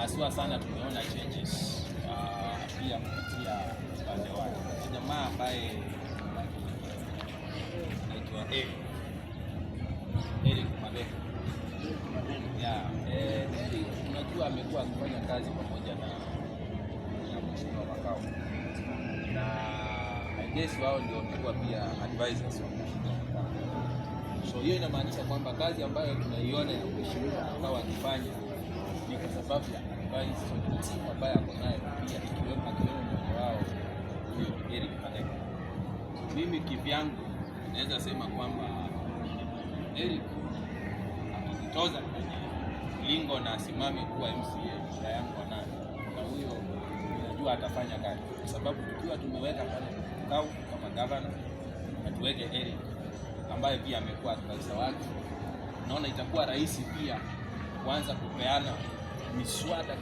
haswa sana tumeona changes pia kupitia upande wake. Jamaa ambaye anaitwa Eric Mabeka. Eric unajua amekuwa akifanya kazi pamoja na mheshimiwa Makao, na I guess wao ndio wamekuwa pia advisors wa mheshimiwa Makao. So hiyo inamaanisha kwamba kazi ambayo tunaiona ya mheshimiwa Makao akifanya ni kwa sababu ya advice ambayo ako nayo pia, ikiwemo mmoja wao huyo Eric Mabeka. Mimi kivyangu naweza sema kwamba Eric akijitoza kwenye lingo na asimame kuwa MCA yangu na huyo najua atafanya kazi, kwa sababu tukiwa tumeweka pale Makao kama governor na tuweke Eric ambaye pia amekuwa advisor wake, naona itakuwa rahisi pia kuanza kupeana miswada